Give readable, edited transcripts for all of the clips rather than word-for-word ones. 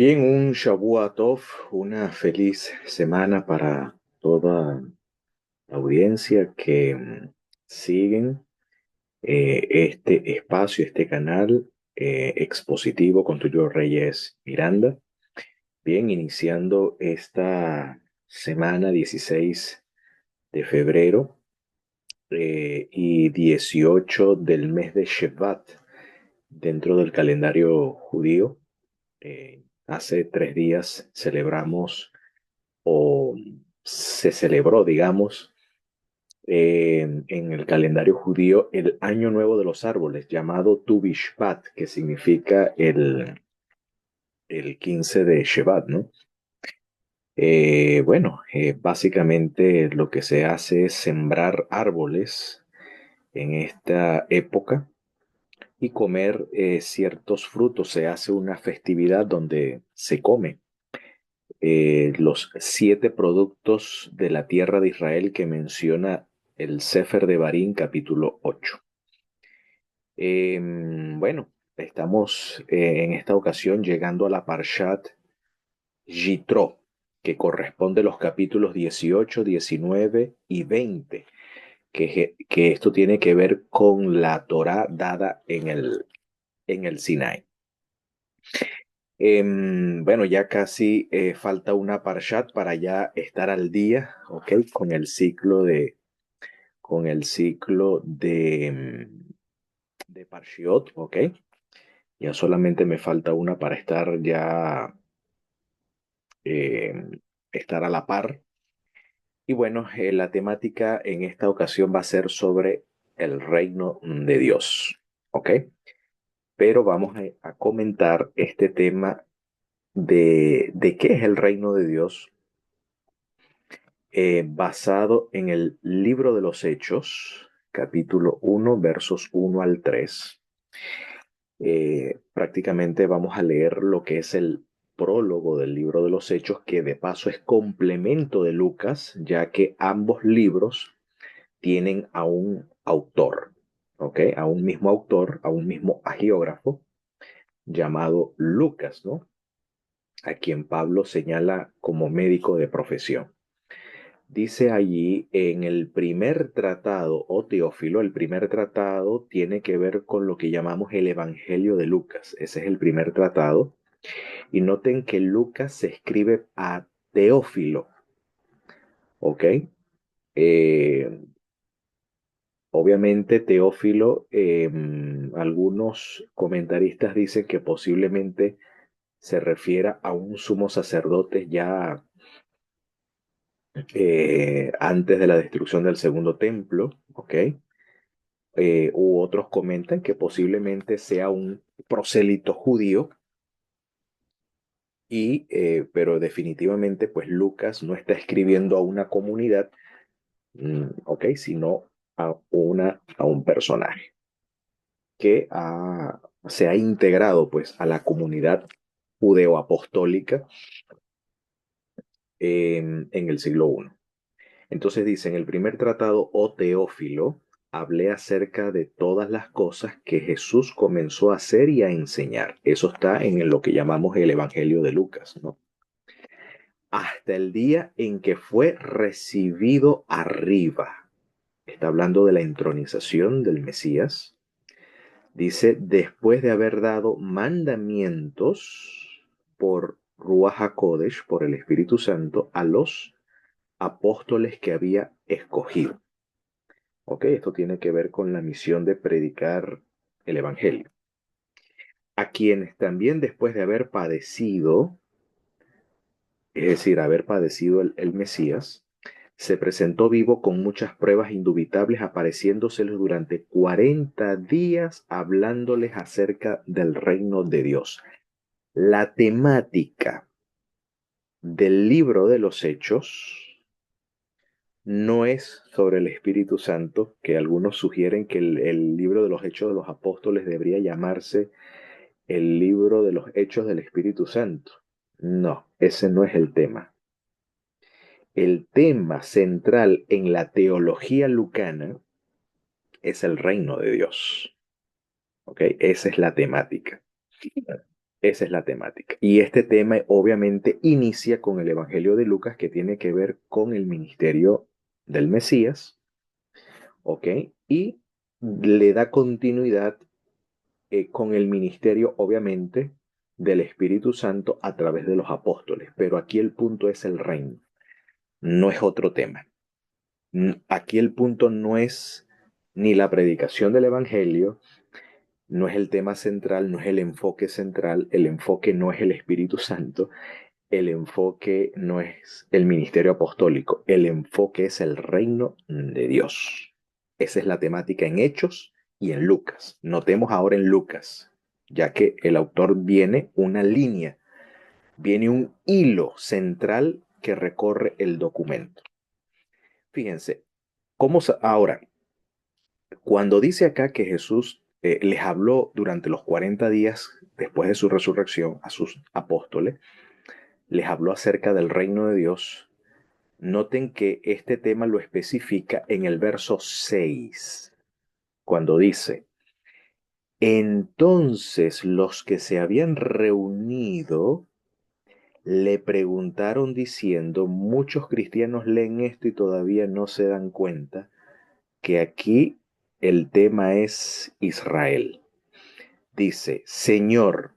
Bien, un Shavua Tov, una feliz semana para toda la audiencia que siguen este espacio, este canal expositivo con Tuyo Reyes Miranda. Bien, iniciando esta semana 16 de febrero y 18 del mes de Shevat dentro del calendario judío. Hace 3 días celebramos o se celebró, digamos, en el calendario judío el Año Nuevo de los Árboles, llamado Tu Bishvat, que significa el 15 de Shevat, ¿no? Básicamente lo que se hace es sembrar árboles en esta época y comer ciertos frutos. Se hace una festividad donde se come los 7 productos de la tierra de Israel que menciona el Sefer de Barín, capítulo 8. Estamos en esta ocasión llegando a la Parshat Yitro, que corresponde a los capítulos 18, 19 y 20, que esto tiene que ver con la Torá dada en el Sinai. Ya casi falta una Parshat para ya estar al día, ¿ok? Con el ciclo de Parshiot, ¿ok? Ya solamente me falta una para em, estar a la par. Y bueno, la temática en esta ocasión va a ser sobre el reino de Dios, ¿ok? Pero vamos a comentar este tema de qué es el reino de Dios, basado en el libro de los Hechos, capítulo 1, versos 1 al 3. Prácticamente vamos a leer lo que es el prólogo del libro de los Hechos, que de paso es complemento de Lucas, ya que ambos libros tienen a un autor, ¿ok? A un mismo autor, a un mismo agiógrafo llamado Lucas, ¿no? A quien Pablo señala como médico de profesión. Dice allí en el primer tratado, o Teófilo, el primer tratado tiene que ver con lo que llamamos el Evangelio de Lucas. Ese es el primer tratado. Y noten que Lucas se escribe a Teófilo, ¿ok? Eh, Obviamente Teófilo, algunos comentaristas dicen que posiblemente se refiera a un sumo sacerdote ya antes de la destrucción del segundo templo, ¿ok? U otros comentan que posiblemente sea un prosélito judío, pero definitivamente pues Lucas no está escribiendo a una comunidad, ¿ok? Sino a un personaje que se ha integrado pues a la comunidad judeo-apostólica en el siglo I. Entonces dice, en el primer tratado, o Teófilo, hablé acerca de todas las cosas que Jesús comenzó a hacer y a enseñar. Eso está en lo que llamamos el Evangelio de Lucas, ¿no? Hasta el día en que fue recibido arriba. Está hablando de la entronización del Mesías. Dice, después de haber dado mandamientos por Ruach HaKodesh, por el Espíritu Santo, a los apóstoles que había escogido. Ok, esto tiene que ver con la misión de predicar el Evangelio. A quienes también después de haber padecido, es decir, haber padecido el Mesías, se presentó vivo con muchas pruebas indubitables, apareciéndoseles durante 40 días, hablándoles acerca del reino de Dios. La temática del libro de los Hechos no es sobre el Espíritu Santo, que algunos sugieren que el libro de los Hechos de los Apóstoles debería llamarse el libro de los Hechos del Espíritu Santo. No, ese no es el tema. El tema central en la teología lucana es el reino de Dios. ¿Ok? Esa es la temática. Esa es la temática. Y este tema obviamente inicia con el Evangelio de Lucas, que tiene que ver con el ministerio del Mesías, ¿ok? Y le da continuidad con el ministerio, obviamente, del Espíritu Santo a través de los apóstoles. Pero aquí el punto es el reino, no es otro tema. Aquí el punto no es ni la predicación del Evangelio, no es el tema central, no es el enfoque no es el Espíritu Santo, el enfoque no es el ministerio apostólico, el enfoque es el reino de Dios. Esa es la temática en Hechos y en Lucas. Notemos ahora en Lucas, ya que el autor viene una línea, viene un hilo central que recorre el documento. Fíjense, ahora, cuando dice acá que Jesús les habló durante los 40 días después de su resurrección a sus apóstoles, les habló acerca del reino de Dios. Noten que este tema lo especifica en el verso 6, cuando dice, entonces los que se habían reunido le preguntaron diciendo, muchos cristianos leen esto y todavía no se dan cuenta que aquí el tema es Israel. Dice, Señor,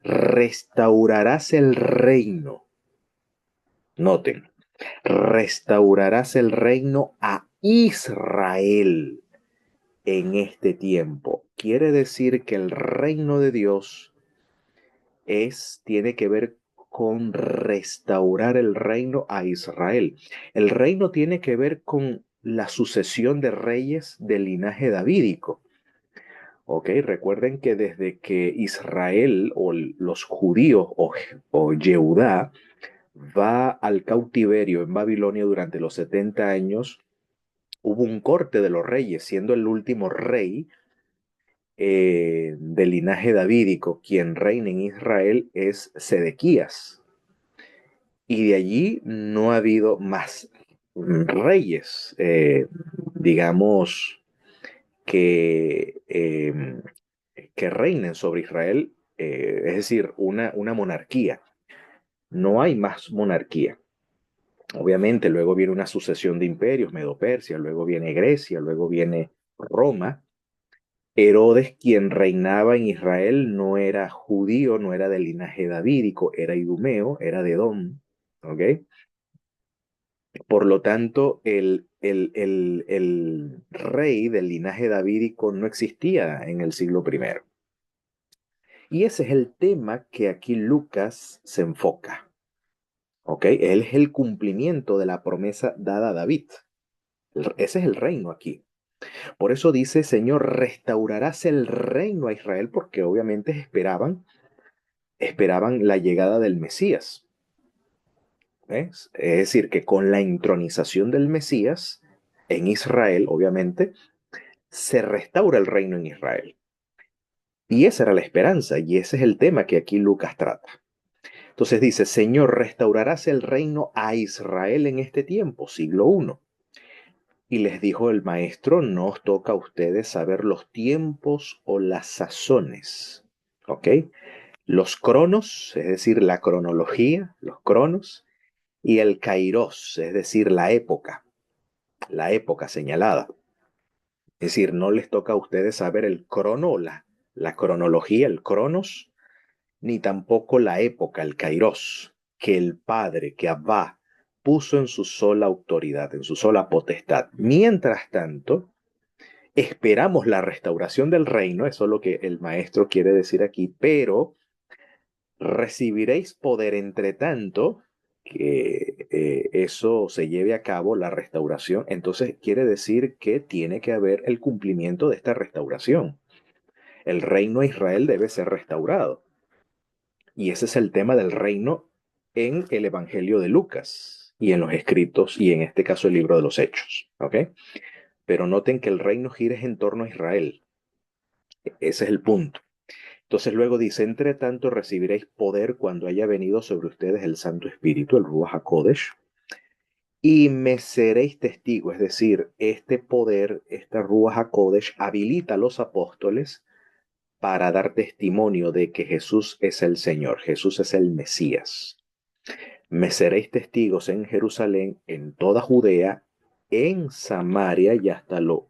restaurarás el reino. Noten, restaurarás el reino a Israel en este tiempo. Quiere decir que el reino de Dios tiene que ver con restaurar el reino a Israel. El reino tiene que ver con la sucesión de reyes del linaje davídico. Ok, recuerden que desde que Israel o los judíos o Yehudá va al cautiverio en Babilonia durante los 70 años, hubo un corte de los reyes, siendo el último rey del linaje davídico, quien reina en Israel es Sedequías. Y de allí no ha habido más reyes, digamos, que, eh, que reinen sobre Israel, es decir, una monarquía. No hay más monarquía. Obviamente, luego viene una sucesión de imperios, Medo-Persia, luego viene Grecia, luego viene Roma. Herodes, quien reinaba en Israel, no era judío, no era del linaje davídico, era idumeo, era de Edom. ¿Ok? Por lo tanto, el rey del linaje davídico no existía en el siglo primero. Y ese es el tema que aquí Lucas se enfoca. ¿Ok? Él es el cumplimiento de la promesa dada a David. Ese es el reino aquí. Por eso dice, Señor, restaurarás el reino a Israel, porque obviamente esperaban la llegada del Mesías. ¿Ves? Es decir, que con la intronización del Mesías en Israel, obviamente, se restaura el reino en Israel. Y esa era la esperanza, y ese es el tema que aquí Lucas trata. Entonces dice, Señor, restaurarás el reino a Israel en este tiempo, siglo I. Y les dijo el maestro, no os toca a ustedes saber los tiempos o las sazones. ¿Ok? Los cronos, es decir, la cronología, los cronos, y el kairos, es decir, la época señalada. Es decir, no les toca a ustedes saber el crono, la cronología, el cronos, ni tampoco la época, el kairos, que el Padre, que Abba, puso en su sola autoridad, en su sola potestad. Mientras tanto, esperamos la restauración del reino, eso es lo que el maestro quiere decir aquí, pero recibiréis poder entre tanto que eso se lleve a cabo, la restauración. Entonces quiere decir que tiene que haber el cumplimiento de esta restauración. El reino de Israel debe ser restaurado. Y ese es el tema del reino en el Evangelio de Lucas y en los escritos y en este caso el libro de los Hechos. ¿Ok? Pero noten que el reino gira en torno a Israel. Ese es el punto. Entonces luego dice, entre tanto recibiréis poder cuando haya venido sobre ustedes el Santo Espíritu, el Ruach HaKodesh, y me seréis testigo, es decir, este poder, esta Ruach HaKodesh habilita a los apóstoles para dar testimonio de que Jesús es el Señor, Jesús es el Mesías. Me seréis testigos en Jerusalén, en toda Judea, en Samaria y hasta los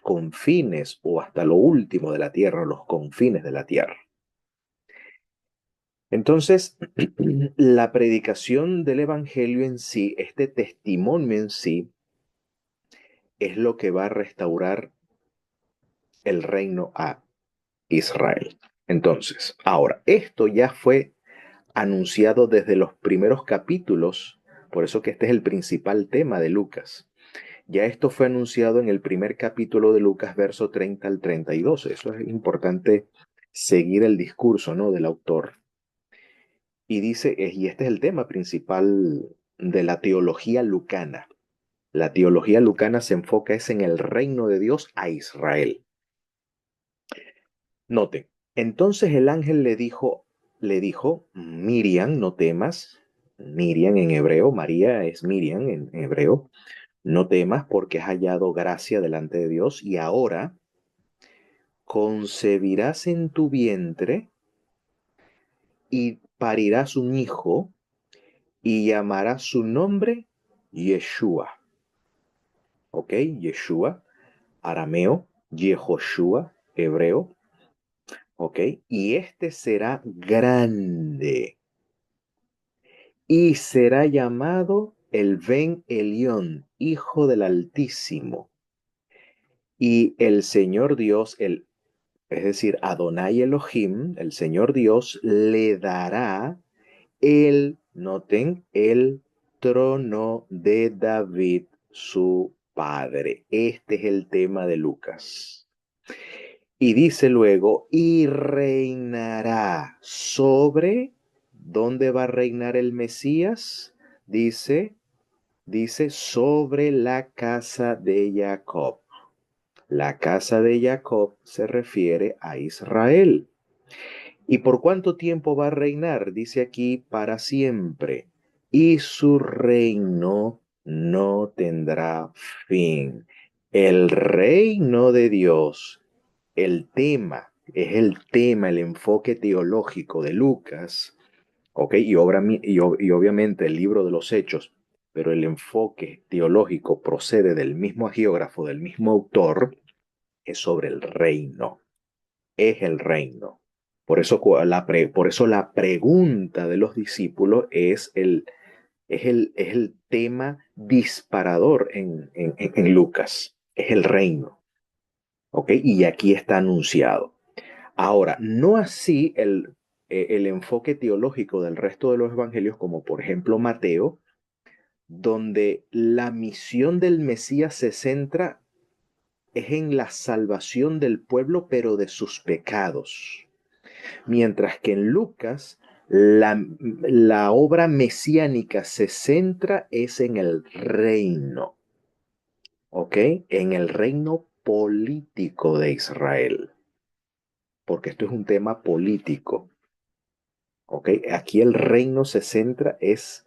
confines o hasta lo último de la tierra, los confines de la tierra. Entonces, la predicación del Evangelio en sí, este testimonio en sí, es lo que va a restaurar el reino a Israel. Entonces, ahora, esto ya fue anunciado desde los primeros capítulos, por eso que este es el principal tema de Lucas. Ya esto fue anunciado en el primer capítulo de Lucas, verso 30 al 32. Eso es importante seguir el discurso, ¿no?, del autor. Y dice, y este es el tema principal de la teología lucana. La teología lucana se enfoca es en el reino de Dios a Israel. Noten, entonces el ángel le dijo, Miriam, no temas. Miriam en hebreo, María es Miriam en hebreo. No temas porque has hallado gracia delante de Dios y ahora concebirás en tu vientre y parirás un hijo y llamarás su nombre Yeshua. ¿Ok? Yeshua, arameo, Yehoshua, hebreo. ¿Ok? Y este será grande y será llamado el Ben Elión, Hijo del Altísimo. Y el Señor Dios, es decir, Adonai Elohim, el Señor Dios, le dará noten, el trono de David, su padre. Este es el tema de Lucas. Y dice luego, y reinará sobre, ¿dónde va a reinar el Mesías? Dice, sobre la casa de Jacob. La casa de Jacob se refiere a Israel. ¿Y por cuánto tiempo va a reinar? Dice aquí, para siempre. Y su reino no tendrá fin. El reino de Dios, es el tema, el enfoque teológico de Lucas, ¿ok? Y obviamente el libro de los Hechos, pero el enfoque teológico procede del mismo agiógrafo, del mismo autor, es sobre el reino. Es el reino. Por eso la pregunta de los discípulos es el tema disparador en Lucas. Es el reino. ¿Ok? Y aquí está anunciado. Ahora, no así el enfoque teológico del resto de los evangelios, como por ejemplo Mateo, donde la misión del Mesías se centra es en la salvación del pueblo, pero de sus pecados. Mientras que en Lucas la obra mesiánica se centra es en el reino, ¿ok? En el reino político de Israel, porque esto es un tema político, ¿ok? Aquí el reino se centra es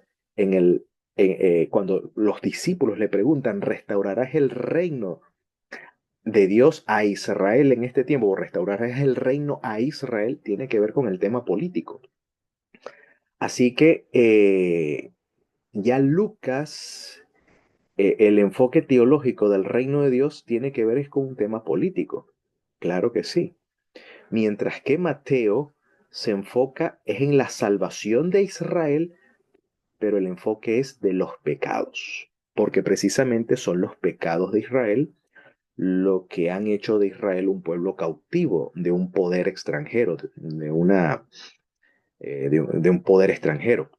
cuando los discípulos le preguntan, ¿restaurarás el reino de Dios a Israel en este tiempo? ¿O restaurarás el reino a Israel? Tiene que ver con el tema político. Así que ya Lucas, el enfoque teológico del reino de Dios tiene que ver es con un tema político. Claro que sí. Mientras que Mateo se enfoca es en la salvación de Israel, pero el enfoque es de los pecados, porque precisamente son los pecados de Israel lo que han hecho de Israel un pueblo cautivo de un poder extranjero, de un poder extranjero.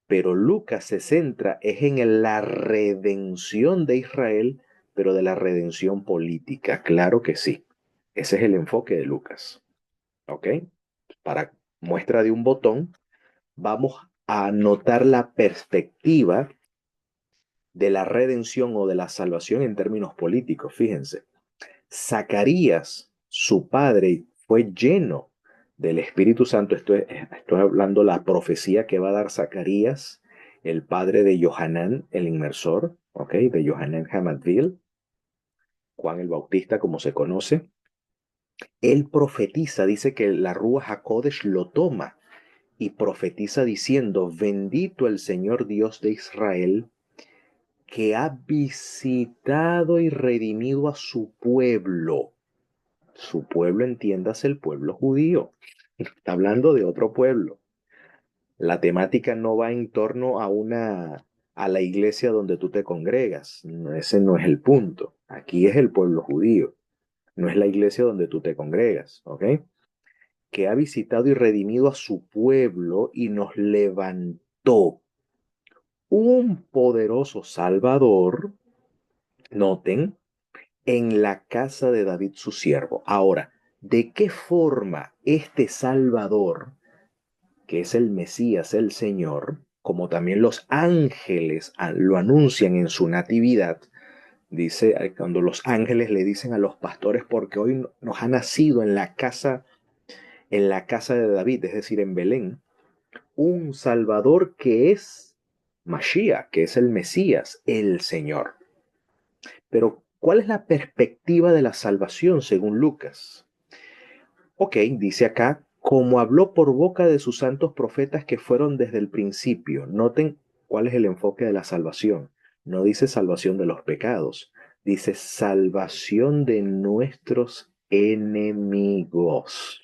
Pero Lucas se centra es en la redención de Israel, pero de la redención política. Claro que sí. Ese es el enfoque de Lucas. ¿Ok? Para muestra de un botón, vamos a notar la perspectiva de la redención o de la salvación en términos políticos. Fíjense, Zacarías, su padre, fue lleno del Espíritu Santo. Estoy hablando la profecía que va a dar Zacarías, el padre de Johanán, el inmersor, ¿ok? De Johanán Hamadville, Juan el Bautista, como se conoce. Él profetiza, dice que la Ruach HaKodesh lo toma y profetiza diciendo, bendito el Señor Dios de Israel, que ha visitado y redimido a su pueblo. Su pueblo, entiéndase, el pueblo judío. Está hablando de otro pueblo. La temática no va en torno a la iglesia donde tú te congregas. Ese no es el punto. Aquí es el pueblo judío. No es la iglesia donde tú te congregas, ¿ok? Que ha visitado y redimido a su pueblo y nos levantó un poderoso Salvador, noten, en la casa de David su siervo. Ahora, ¿de qué forma este Salvador, que es el Mesías, el Señor, como también los ángeles lo anuncian en su natividad? Dice, cuando los ángeles le dicen a los pastores, porque hoy nos ha nacido en la casa de David, es decir, en Belén, un Salvador que es Mashiach, que es el Mesías, el Señor. Pero, ¿cuál es la perspectiva de la salvación según Lucas? Ok, dice acá, como habló por boca de sus santos profetas que fueron desde el principio. Noten cuál es el enfoque de la salvación. No dice salvación de los pecados, dice salvación de nuestros enemigos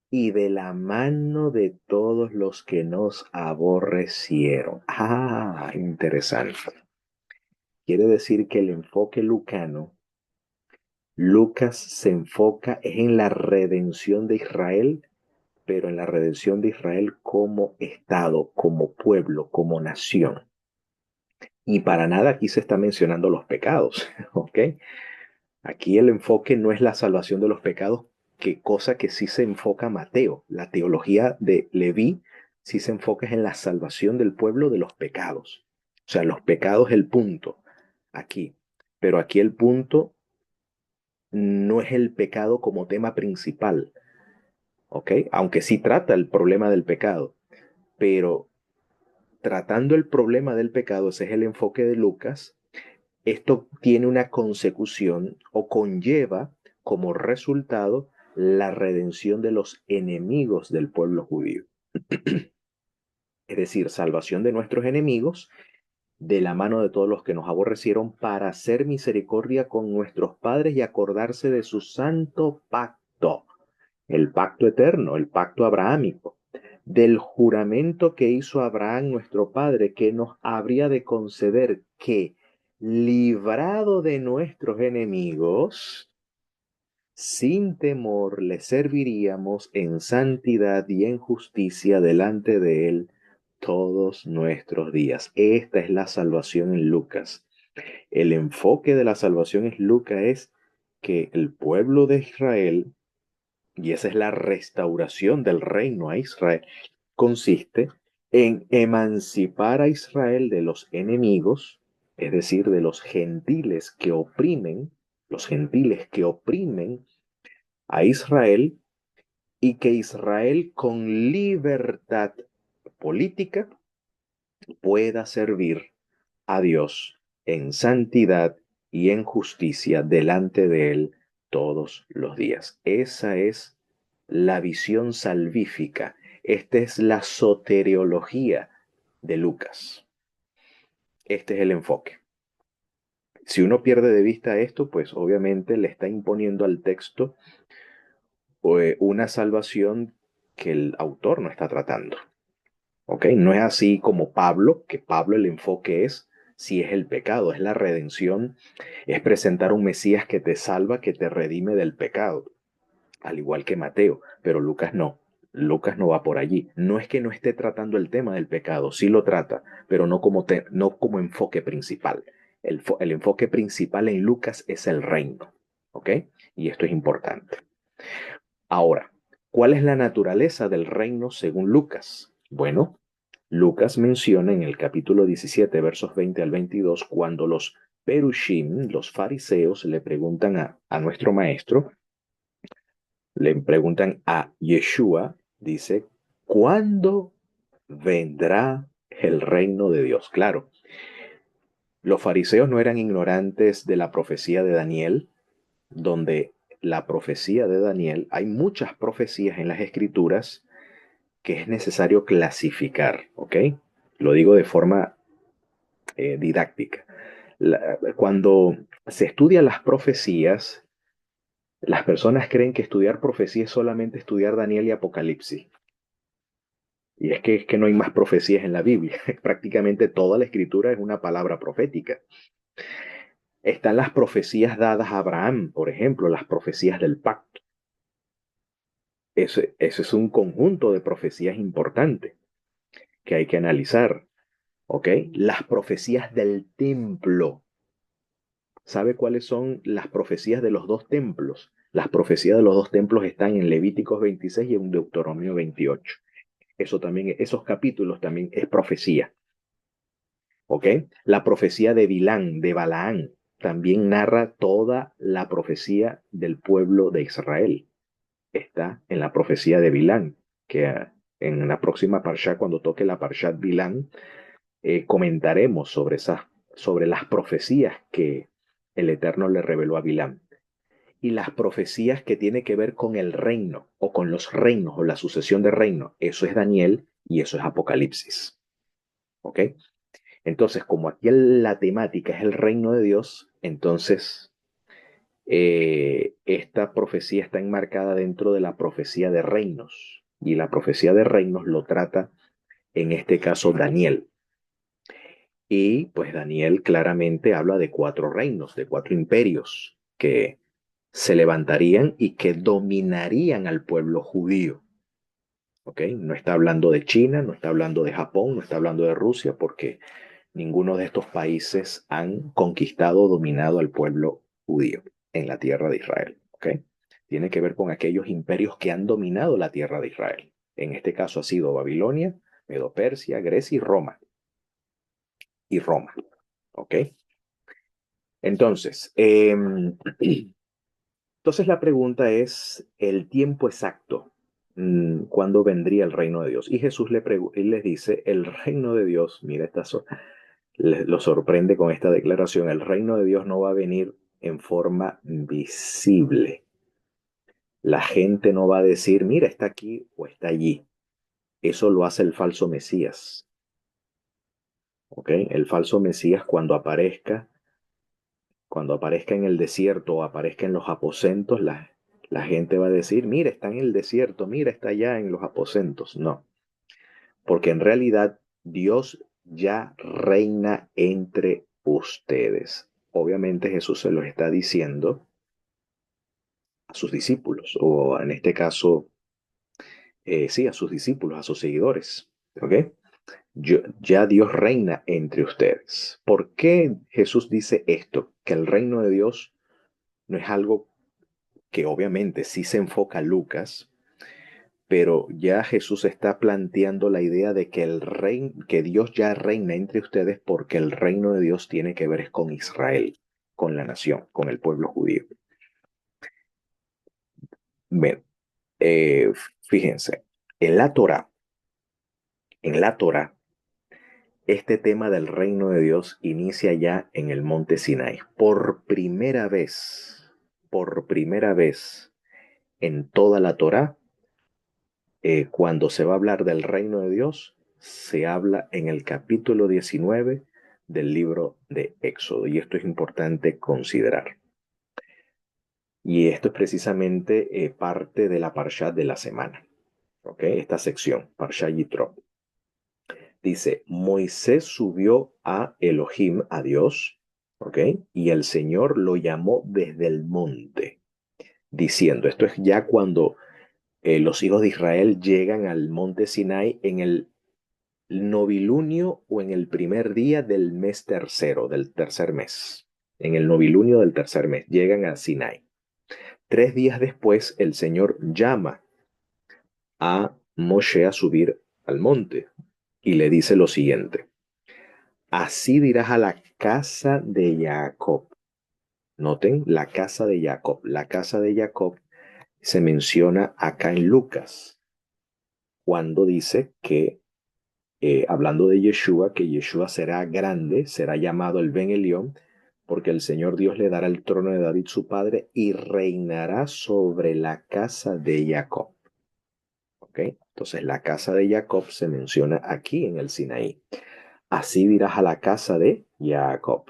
y de la mano de todos los que nos aborrecieron. Ah, interesante. Quiere decir que el enfoque lucano, Lucas se enfoca en la redención de Israel, pero en la redención de Israel como Estado, como pueblo, como nación. Y para nada aquí se está mencionando los pecados, ¿ok? Aquí el enfoque no es la salvación de los pecados, que cosa que sí se enfoca Mateo. La teología de Leví sí se enfoca en la salvación del pueblo de los pecados. O sea, los pecados es el punto aquí. Pero aquí el punto no es el pecado como tema principal, ¿ok? Aunque sí trata el problema del pecado, pero tratando el problema del pecado, ese es el enfoque de Lucas, esto tiene una consecución o conlleva como resultado la redención de los enemigos del pueblo judío. Es decir, salvación de nuestros enemigos de la mano de todos los que nos aborrecieron para hacer misericordia con nuestros padres y acordarse de su santo pacto, el pacto eterno, el pacto abrahámico, del juramento que hizo Abraham nuestro padre, que nos habría de conceder que, librado de nuestros enemigos, sin temor le serviríamos en santidad y en justicia delante de él todos nuestros días. Esta es la salvación en Lucas. El enfoque de la salvación en Lucas es que el pueblo de Israel, y esa es la restauración del reino a Israel, consiste en emancipar a Israel de los enemigos, es decir, de los gentiles que oprimen a Israel, y que Israel con libertad política pueda servir a Dios en santidad y en justicia delante de Él todos los días. Esa es la visión salvífica. Esta es la soteriología de Lucas. Este es el enfoque. Si uno pierde de vista esto, pues obviamente le está imponiendo al texto una salvación que el autor no está tratando. ¿Ok? No es así como Pablo, que Pablo el enfoque es si es el pecado, es la redención, es presentar un Mesías que te salva, que te redime del pecado, al igual que Mateo, pero Lucas no. Lucas no va por allí. No es que no esté tratando el tema del pecado, sí lo trata, pero no como enfoque principal. El enfoque principal en Lucas es el reino, ¿ok? Y esto es importante. Ahora, ¿cuál es la naturaleza del reino según Lucas? Bueno, Lucas menciona en el capítulo 17, versos 20 al 22, cuando los perushim, los fariseos, le preguntan a nuestro maestro, le preguntan a Yeshua, dice, ¿cuándo vendrá el reino de Dios? Claro, los fariseos no eran ignorantes de la profecía de Daniel, donde la profecía de Daniel, hay muchas profecías en las escrituras que es necesario clasificar, ¿ok? Lo digo de forma didáctica. Cuando se estudian las profecías, las personas creen que estudiar profecía es solamente estudiar Daniel y Apocalipsis. Y es que no hay más profecías en la Biblia. Prácticamente toda la escritura es una palabra profética. Están las profecías dadas a Abraham, por ejemplo, las profecías del pacto. Eso es un conjunto de profecías importantes que hay que analizar, ¿ok? Las profecías del templo. ¿Sabe cuáles son las profecías de los dos templos? Las profecías de los dos templos están en Levíticos 26 y en Deuteronomio 28. Eso también, esos capítulos también es profecía, ¿ok? La profecía de Bilán, de Balaán, también narra toda la profecía del pueblo de Israel. Está en la profecía de Bilán, que en la próxima parsha, cuando toque la parshat Bilán, comentaremos sobre las profecías que el Eterno le reveló a Bilán. Y las profecías que tiene que ver con el reino, o con los reinos, o la sucesión de reino, eso es Daniel y eso es Apocalipsis. ¿Ok? Entonces, como aquí la temática es el reino de Dios, entonces esta profecía está enmarcada dentro de la profecía de reinos. Y la profecía de reinos lo trata, en este caso, Daniel. Y pues Daniel claramente habla de cuatro reinos, de cuatro imperios que se levantarían y que dominarían al pueblo judío. ¿Ok? No está hablando de China, no está hablando de Japón, no está hablando de Rusia, porque ninguno de estos países han conquistado o dominado al pueblo judío en la tierra de Israel. ¿Ok? Tiene que ver con aquellos imperios que han dominado la tierra de Israel. En este caso ha sido Babilonia, Medo-Persia, Grecia y Roma. Y Roma. ¿Ok? Entonces, entonces la pregunta es el tiempo exacto. ¿Cuándo vendría el reino de Dios? Y Jesús él les dice, el reino de Dios, mira, lo sorprende con esta declaración, el reino de Dios no va a venir en forma visible. La gente no va a decir, mira, está aquí o está allí. Eso lo hace el falso Mesías. ¿Ok? El falso Mesías cuando aparezca en el desierto o aparezca en los aposentos, la gente va a decir, mira, está en el desierto, mira, está allá en los aposentos. No, porque en realidad Dios ya reina entre ustedes. Obviamente Jesús se los está diciendo a sus discípulos, o en este caso, sí, a sus discípulos, a sus seguidores. ¿Ok? Ya Dios reina entre ustedes. ¿Por qué Jesús dice esto? Que el reino de Dios no es algo que obviamente sí se enfoca a Lucas, pero ya Jesús está planteando la idea de que que Dios ya reina entre ustedes porque el reino de Dios tiene que ver con Israel, con la nación, con el pueblo judío. Bien, eh, fíjense, en la Torá, en la Torá, este tema del reino de Dios inicia ya en el monte Sinai. Por primera vez en toda la Torá, cuando se va a hablar del reino de Dios, se habla en el capítulo 19 del libro de Éxodo. Y esto es importante considerar. Y esto es precisamente parte de la Parsha de la semana. ¿Ok? Esta sección, Parsha Yitro. Dice, Moisés subió a Elohim, a Dios, ¿ok? Y el Señor lo llamó desde el monte, diciendo, esto es ya cuando los hijos de Israel llegan al monte Sinai en el novilunio o en el primer día del mes tercero, del tercer mes. En el novilunio del tercer mes llegan a Sinai. 3 días después, el Señor llama a Moshe a subir al monte y le dice lo siguiente. Así dirás a la casa de Jacob. Noten, la casa de Jacob. La casa de Jacob se menciona acá en Lucas, cuando dice que, hablando de Yeshua, que Yeshua será grande, será llamado el Ben Elión, porque el Señor Dios le dará el trono de David su padre y reinará sobre la casa de Jacob. ¿Ok? Entonces la casa de Jacob se menciona aquí en el Sinaí. Así dirás a la casa de Jacob.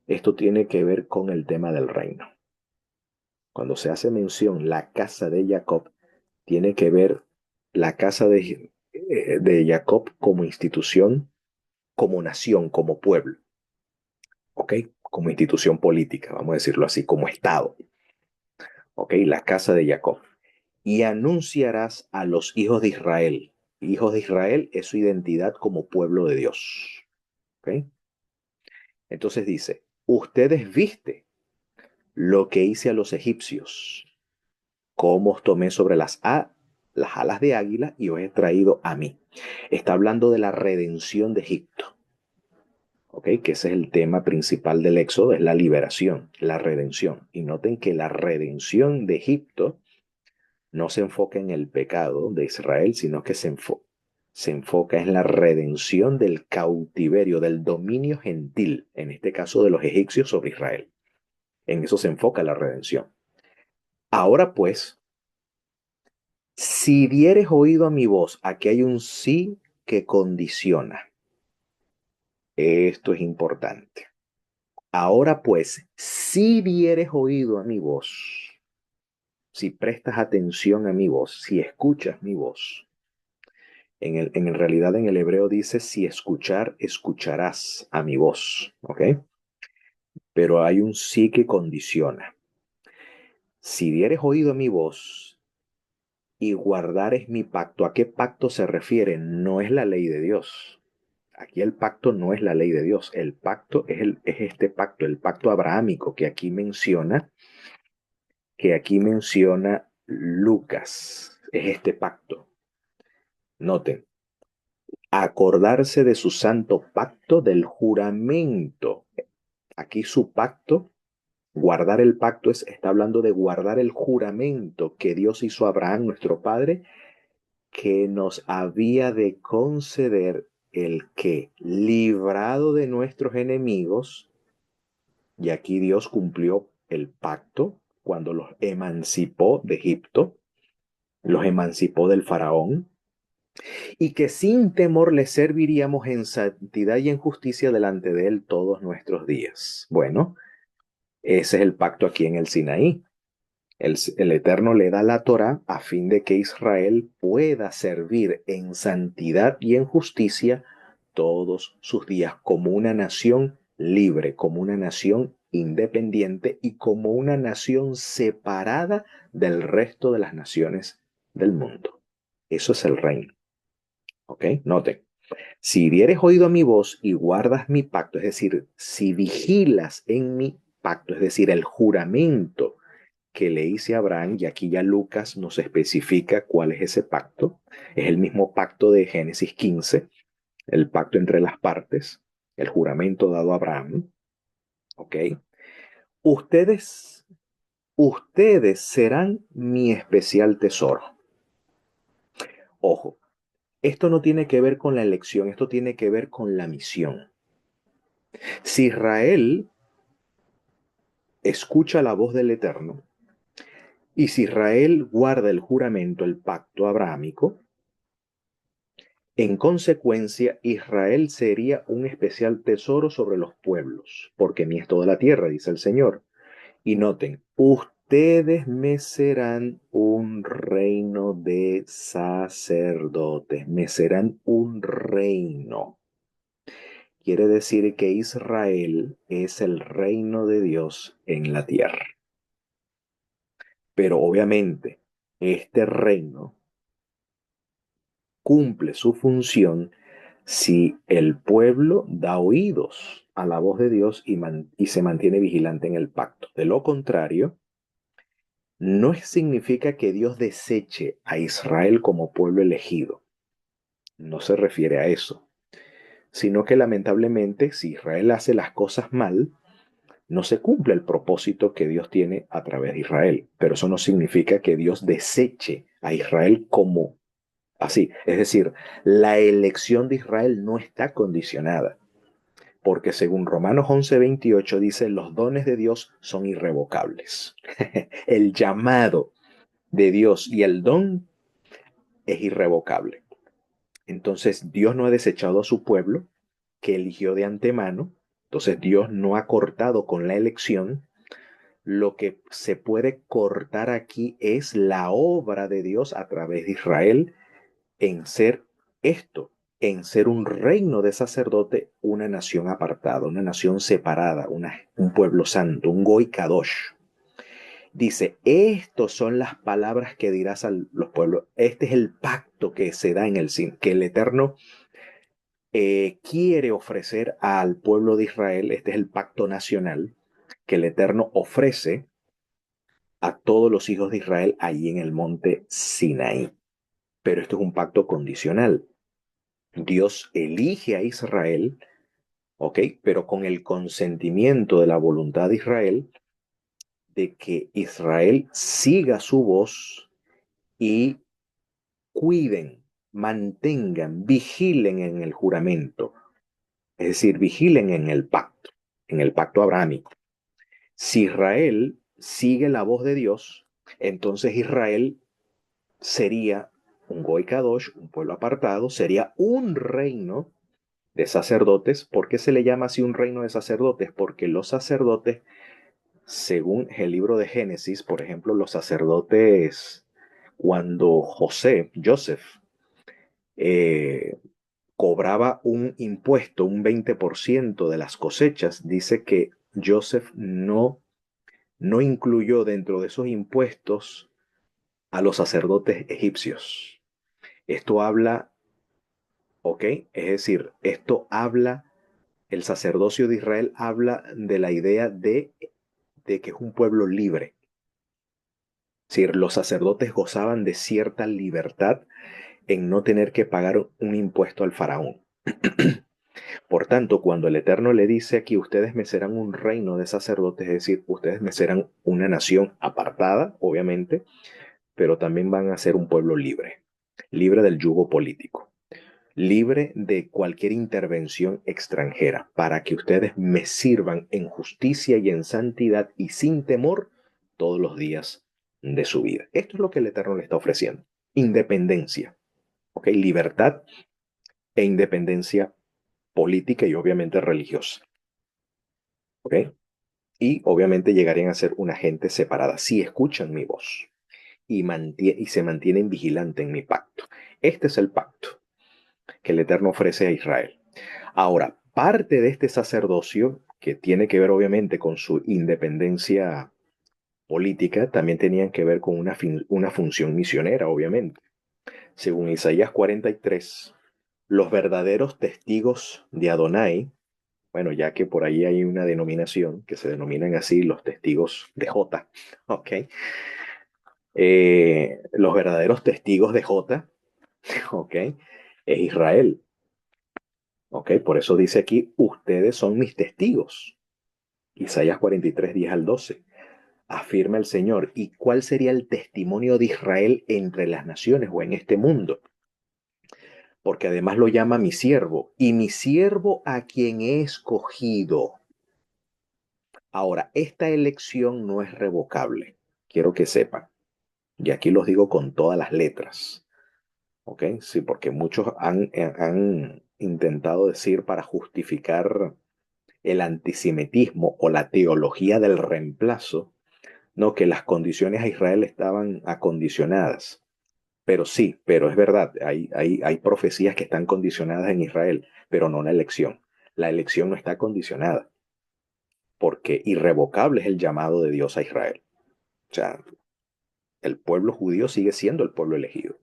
Esto tiene que ver con el tema del reino. Cuando se hace mención la casa de Jacob, tiene que ver la casa de Jacob como institución, como nación, como pueblo, ¿ok? Como institución política, vamos a decirlo así, como Estado, ¿ok? La casa de Jacob. Y anunciarás a los hijos de Israel. Hijos de Israel es su identidad como pueblo de Dios, ¿ok? Entonces dice, ustedes viste lo que hice a los egipcios, cómo os tomé sobre las alas de águila y os he traído a mí. Está hablando de la redención de Egipto, ¿ok? Que ese es el tema principal del Éxodo, es la liberación, la redención. Y noten que la redención de Egipto no se enfoca en el pecado de Israel, sino que se enfoca en la redención del cautiverio, del dominio gentil, en este caso de los egipcios sobre Israel. En eso se enfoca la redención. Ahora pues, si dieres oído a mi voz, aquí hay un sí que condiciona. Esto es importante. Ahora pues, si dieres oído a mi voz, si prestas atención a mi voz, si escuchas mi voz, en realidad en el hebreo dice, si escuchar, escucharás a mi voz, ¿ok? Pero hay un sí que condiciona. Si dieres oído a mi voz y guardares mi pacto, ¿a qué pacto se refiere? No es la ley de Dios. Aquí el pacto no es la ley de Dios. El pacto es este pacto, el pacto abrahámico que aquí menciona Lucas. Es este pacto. Noten, acordarse de su santo pacto, del juramento. Aquí su pacto, guardar el pacto está hablando de guardar el juramento que Dios hizo a Abraham, nuestro padre, que nos había de conceder el que, librado de nuestros enemigos, y aquí Dios cumplió el pacto cuando los emancipó de Egipto, los emancipó del faraón, y que sin temor le serviríamos en santidad y en justicia delante de él todos nuestros días. Bueno, ese es el pacto aquí en el Sinaí. El Eterno le da la Torá a fin de que Israel pueda servir en santidad y en justicia todos sus días como una nación libre, como una nación independiente y como una nación separada del resto de las naciones del mundo. Eso es el reino. ¿Ok? Noten. Si dieres oído a mi voz y guardas mi pacto, es decir, si vigilas en mi pacto, es decir, el juramento que le hice a Abraham, y aquí ya Lucas nos especifica cuál es ese pacto, es el mismo pacto de Génesis 15, el pacto entre las partes, el juramento dado a Abraham, ¿ok? Ustedes, ustedes serán mi especial tesoro. Ojo, esto no tiene que ver con la elección, esto tiene que ver con la misión. Si Israel escucha la voz del Eterno, y si Israel guarda el juramento, el pacto abrahámico, en consecuencia, Israel sería un especial tesoro sobre los pueblos, porque mi es toda la tierra, dice el Señor. Y noten, ustedes me serán un reino de sacerdotes, me serán un reino. Quiere decir que Israel es el reino de Dios en la tierra. Pero obviamente, este reino cumple su función si el pueblo da oídos a la voz de Dios y se mantiene vigilante en el pacto. De lo contrario, no significa que Dios deseche a Israel como pueblo elegido. No se refiere a eso, sino que lamentablemente si Israel hace las cosas mal, no se cumple el propósito que Dios tiene a través de Israel. Pero eso no significa que Dios deseche a Israel como así. Es decir, la elección de Israel no está condicionada porque según Romanos 11:28 dice, los dones de Dios son irrevocables. El llamado de Dios y el don es irrevocable. Entonces Dios no ha desechado a su pueblo que eligió de antemano. Entonces Dios no ha cortado con la elección. Lo que se puede cortar aquí es la obra de Dios a través de Israel en ser esto, en ser un reino de sacerdote, una nación apartada, una nación separada, un pueblo santo, un Goy Kadosh. Dice, estas son las palabras que dirás a los pueblos. Este es el pacto que se da en el sin, que el Eterno quiere ofrecer al pueblo de Israel. Este es el pacto nacional que el Eterno ofrece a todos los hijos de Israel allí en el monte Sinaí. Pero esto es un pacto condicional. Dios elige a Israel, ¿ok? Pero con el consentimiento de la voluntad de Israel, de que Israel siga su voz y cuiden, mantengan, vigilen en el juramento, es decir, vigilen en el pacto abrámico. Si Israel sigue la voz de Dios, entonces Israel sería un Goy Kadosh, un pueblo apartado, sería un reino de sacerdotes. ¿Por qué se le llama así un reino de sacerdotes? Porque los sacerdotes, según el libro de Génesis, por ejemplo, los sacerdotes, cuando Joseph, eh, cobraba un impuesto, un 20% de las cosechas, dice que Joseph no incluyó dentro de esos impuestos a los sacerdotes egipcios. Esto habla, ¿ok? Es decir, el sacerdocio de Israel habla de la idea de que es un pueblo libre. Es decir, los sacerdotes gozaban de cierta libertad en no tener que pagar un impuesto al faraón. Por tanto, cuando el Eterno le dice aquí, ustedes me serán un reino de sacerdotes, es decir, ustedes me serán una nación apartada, obviamente, pero también van a ser un pueblo libre, libre del yugo político, libre de cualquier intervención extranjera, para que ustedes me sirvan en justicia y en santidad y sin temor todos los días de su vida. Esto es lo que el Eterno le está ofreciendo. Independencia, ¿ok? Libertad e independencia política y obviamente religiosa, ¿ok? Y obviamente llegarían a ser una gente separada si escuchan mi voz y se mantienen vigilantes en mi pacto. Este es el pacto que el Eterno ofrece a Israel. Ahora, parte de este sacerdocio, que tiene que ver obviamente con su independencia política, también tenían que ver con una función misionera, obviamente. Según Isaías 43, los verdaderos testigos de Adonai, bueno, ya que por ahí hay una denominación que se denominan así los testigos de J, ¿ok? Los verdaderos testigos de J, ¿ok? Es Israel, ¿ok? Por eso dice aquí, ustedes son mis testigos. Isaías 43, 10 al 12. Afirma el Señor. ¿Y cuál sería el testimonio de Israel entre las naciones o en este mundo? Porque además lo llama mi siervo, y mi siervo a quien he escogido. Ahora, esta elección no es revocable. Quiero que sepan. Y aquí los digo con todas las letras. ¿Ok? Sí, porque muchos han intentado decir para justificar el antisemitismo o la teología del reemplazo, no, que las condiciones a Israel estaban acondicionadas. Pero sí, pero es verdad, hay profecías que están condicionadas en Israel, pero no la elección. La elección no está condicionada, porque irrevocable es el llamado de Dios a Israel. O sea, el pueblo judío sigue siendo el pueblo elegido.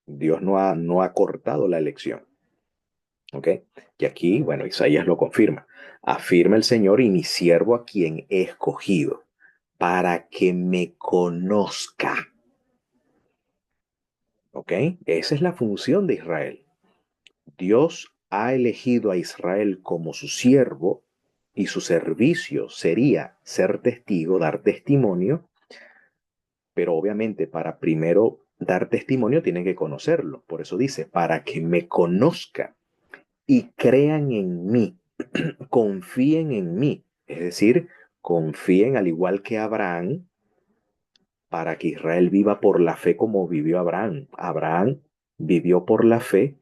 Dios no ha cortado la elección. ¿Ok? Y aquí, bueno, Isaías lo confirma. Afirma el Señor y mi siervo a quien he escogido, para que me conozca. ¿Ok? Esa es la función de Israel. Dios ha elegido a Israel como su siervo y su servicio sería ser testigo, dar testimonio, pero obviamente para primero dar testimonio tienen que conocerlo. Por eso dice, para que me conozca y crean en mí. confíen en mí, es decir, confíen al igual que Abraham, para que Israel viva por la fe como vivió Abraham. Abraham vivió por la fe,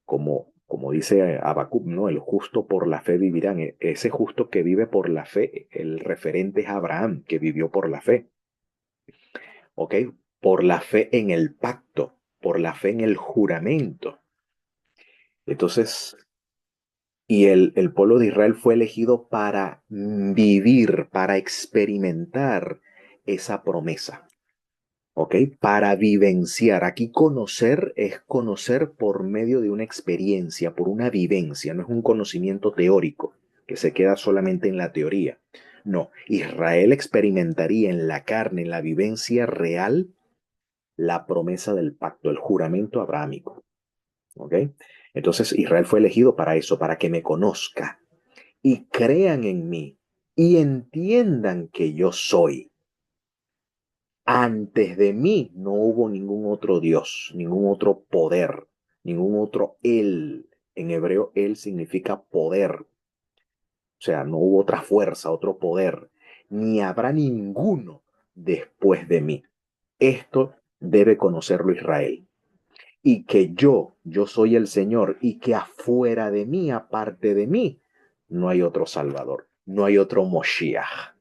como dice Habacuc, ¿no? El justo por la fe vivirán. Ese justo que vive por la fe, el referente es Abraham, que vivió por la fe, ¿ok? Por la fe en el pacto, por la fe en el juramento. Entonces, y el pueblo de Israel fue elegido para vivir, para experimentar esa promesa. ¿Ok? Para vivenciar. Aquí conocer es conocer por medio de una experiencia, por una vivencia, no es un conocimiento teórico que se queda solamente en la teoría. No, Israel experimentaría en la carne, en la vivencia real, la promesa del pacto, el juramento abrahámico. ¿Ok? Entonces Israel fue elegido para eso, para que me conozca y crean en mí y entiendan que yo soy. Antes de mí no hubo ningún otro Dios, ningún otro poder, ningún otro Él. En hebreo, Él significa poder. O sea, no hubo otra fuerza, otro poder. Ni habrá ninguno después de mí. Esto debe conocerlo Israel. Y que yo soy el Señor, y que afuera de mí, aparte de mí, no hay otro Salvador, no hay otro Moshiach.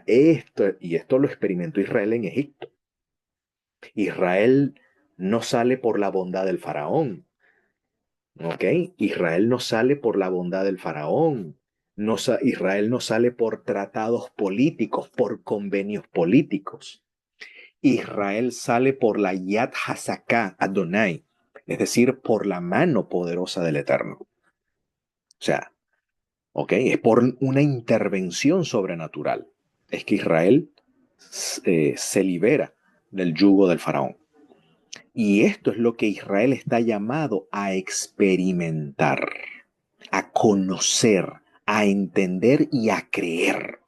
Y esto lo experimentó Israel en Egipto. Israel no sale por la bondad del faraón, ¿ok? Israel no sale por la bondad del faraón. No, Israel no sale por tratados políticos, por convenios políticos. Israel sale por la Yad Hasaká Adonai, es decir, por la mano poderosa del Eterno. O sea, ¿ok? Es por una intervención sobrenatural. Es que Israel se libera del yugo del faraón. Y esto es lo que Israel está llamado a experimentar, a conocer, a entender y a creer.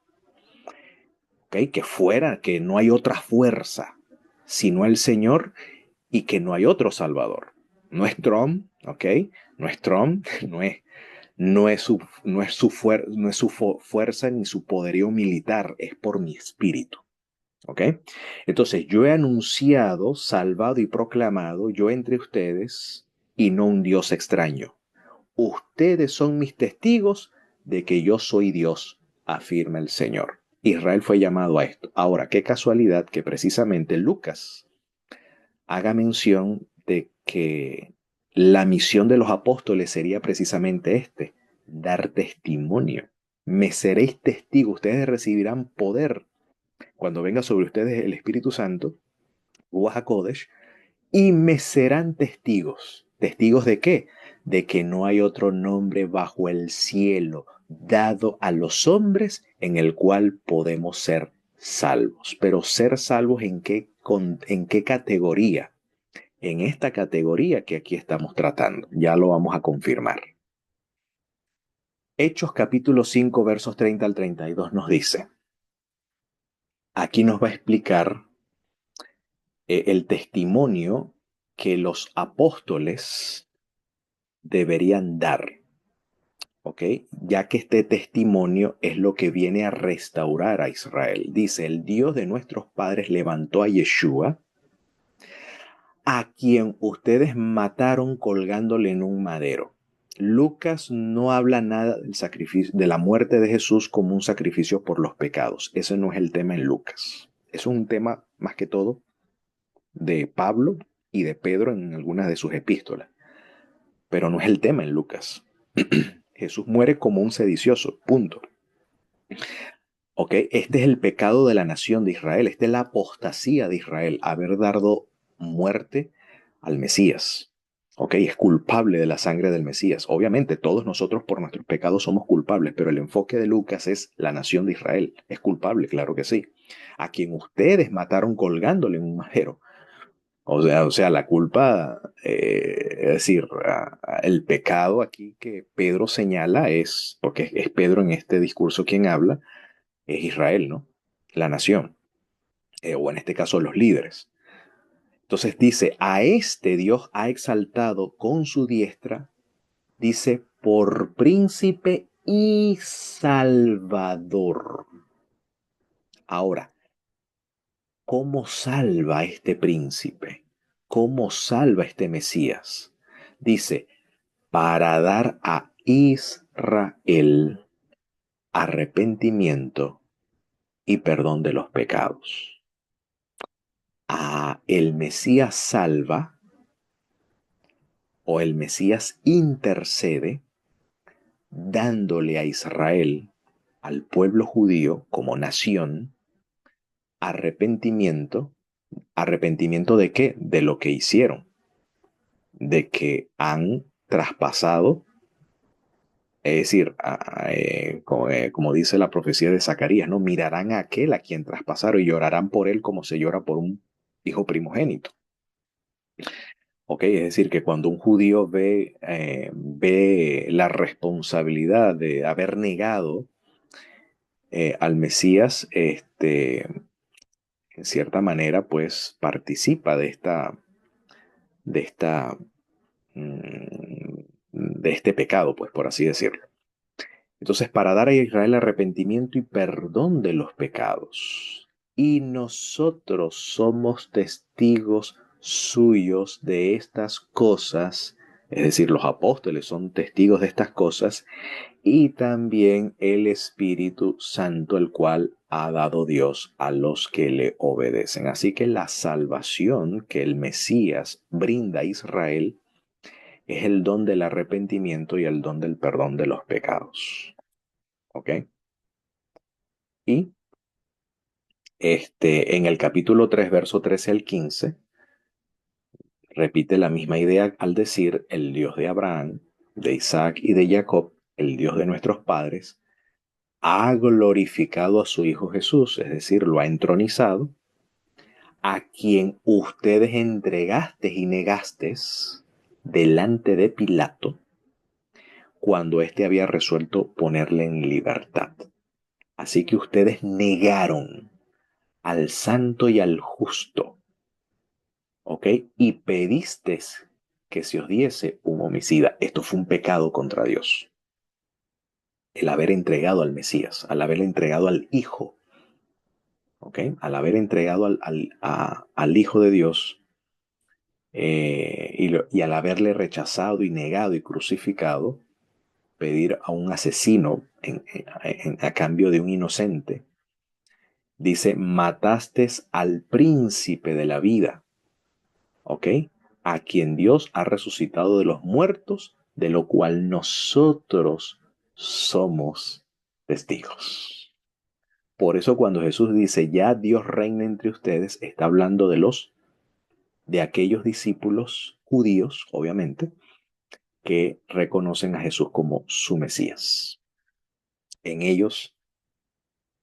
¿Okay? Que no hay otra fuerza sino el Señor y que no hay otro Salvador. No es Trump, ¿ok? No es Trump, no es su fuerza ni su poderío militar, es por mi espíritu. ¿Ok? Entonces, yo he anunciado, salvado y proclamado, yo entre ustedes, y no un Dios extraño. Ustedes son mis testigos de que yo soy Dios, afirma el Señor. Israel fue llamado a esto. Ahora, qué casualidad que precisamente Lucas haga mención de que la misión de los apóstoles sería precisamente dar testimonio. Me seréis testigos, ustedes recibirán poder cuando venga sobre ustedes el Espíritu Santo, Ruach HaKodesh, y me serán testigos. ¿Testigos de qué? De que no hay otro nombre bajo el cielo dado a los hombres en el cual podemos ser salvos. Pero ser salvos en qué categoría? En esta categoría que aquí estamos tratando. Ya lo vamos a confirmar. Hechos capítulo 5 versos 30 al 32 nos dice, aquí nos va a explicar el testimonio que los apóstoles deberían dar, ¿ok? Ya que este testimonio es lo que viene a restaurar a Israel. Dice, el Dios de nuestros padres levantó a Yeshua, a quien ustedes mataron colgándole en un madero. Lucas no habla nada del sacrificio, de la muerte de Jesús como un sacrificio por los pecados. Ese no es el tema en Lucas. Es un tema más que todo de Pablo y de Pedro en algunas de sus epístolas. Pero no es el tema en Lucas. Jesús muere como un sedicioso, punto. ¿Ok? Este es el pecado de la nación de Israel, esta es la apostasía de Israel, haber dado muerte al Mesías. ¿Ok? Es culpable de la sangre del Mesías. Obviamente todos nosotros por nuestros pecados somos culpables, pero el enfoque de Lucas es la nación de Israel. Es culpable, claro que sí. A quien ustedes mataron colgándole en un madero. O sea, la culpa, es decir, el pecado aquí que Pedro señala es, porque es Pedro en este discurso quien habla, es Israel, ¿no? La nación, o en este caso los líderes. Entonces dice, a este Dios ha exaltado con su diestra, dice, por príncipe y salvador. Ahora, ¿cómo salva este príncipe? ¿Cómo salva este Mesías? Dice, para dar a Israel arrepentimiento y perdón de los pecados. El Mesías salva o el Mesías intercede dándole a Israel, al pueblo judío como nación, arrepentimiento. ¿Arrepentimiento de qué? De lo que hicieron, de que han traspasado, es decir, como dice la profecía de Zacarías, ¿no? Mirarán a aquel a quien traspasaron y llorarán por él como se llora por un hijo primogénito. ¿Ok? Es decir, que cuando un judío ve la responsabilidad de haber negado al Mesías, en cierta manera, pues participa de esta, de este pecado, pues por así decirlo. Entonces, para dar a Israel arrepentimiento y perdón de los pecados. Y nosotros somos testigos suyos de estas cosas, es decir, los apóstoles son testigos de estas cosas, y también el Espíritu Santo, el cual ha dado Dios a los que le obedecen. Así que la salvación que el Mesías brinda a Israel es el don del arrepentimiento y el don del perdón de los pecados. ¿Ok? Y en el capítulo 3, verso 13 al 15, repite la misma idea al decir el Dios de Abraham, de Isaac y de Jacob, el Dios de nuestros padres, ha glorificado a su Hijo Jesús, es decir, lo ha entronizado, a quien ustedes entregaste y negastes delante de Pilato, cuando éste había resuelto ponerle en libertad. Así que ustedes negaron al santo y al justo, ¿ok? Y pedisteis que se os diese un homicida. Esto fue un pecado contra Dios. El haber entregado al Mesías, al haber entregado al Hijo, ¿ok? Al haber entregado al Hijo de Dios y al haberle rechazado y negado y crucificado, pedir a un asesino a cambio de un inocente. Dice, mataste al príncipe de la vida, ¿ok? A quien Dios ha resucitado de los muertos, de lo cual nosotros somos testigos. Por eso cuando Jesús dice, ya Dios reina entre ustedes, está hablando de aquellos discípulos judíos, obviamente, que reconocen a Jesús como su Mesías. En ellos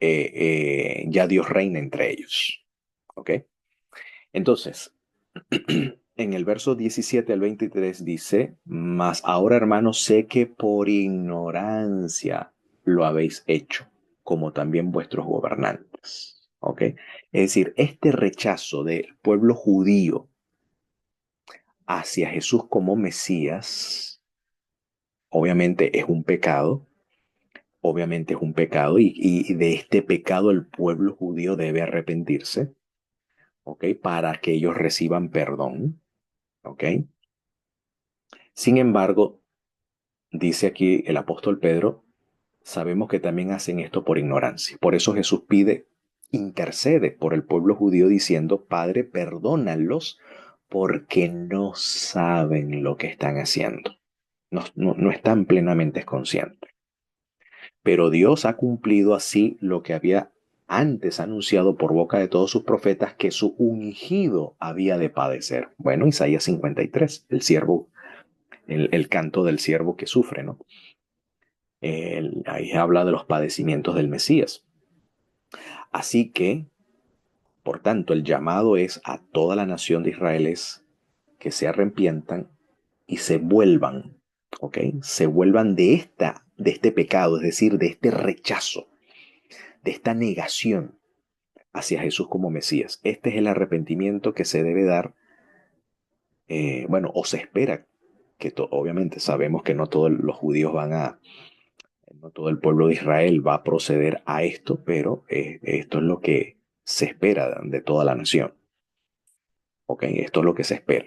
ya Dios reina entre ellos. ¿Ok? Entonces, en el verso 17 al 23 dice, mas ahora hermanos sé que por ignorancia lo habéis hecho, como también vuestros gobernantes. ¿Ok? Es decir, este rechazo del pueblo judío hacia Jesús como Mesías, obviamente es un pecado, obviamente es un pecado y de este pecado el pueblo judío debe arrepentirse, ¿ok? Para que ellos reciban perdón, ¿ok? Sin embargo, dice aquí el apóstol Pedro, sabemos que también hacen esto por ignorancia. Por eso Jesús intercede por el pueblo judío diciendo, Padre, perdónalos porque no saben lo que están haciendo. No están plenamente conscientes. Pero Dios ha cumplido así lo que había antes anunciado por boca de todos sus profetas que su ungido había de padecer. Bueno, Isaías 53, el siervo, el canto del siervo que sufre, ¿no? Ahí habla de los padecimientos del Mesías. Así que, por tanto, el llamado es a toda la nación de Israel es que se arrepientan y se vuelvan, ¿ok? Se vuelvan de este pecado, es decir, de este rechazo, de esta negación hacia Jesús como Mesías. Este es el arrepentimiento que se debe dar, bueno, o se espera que obviamente sabemos que no todos los judíos no todo el pueblo de Israel va a proceder a esto, pero esto es lo que se espera de toda la nación. ¿Ok? Esto es lo que se espera.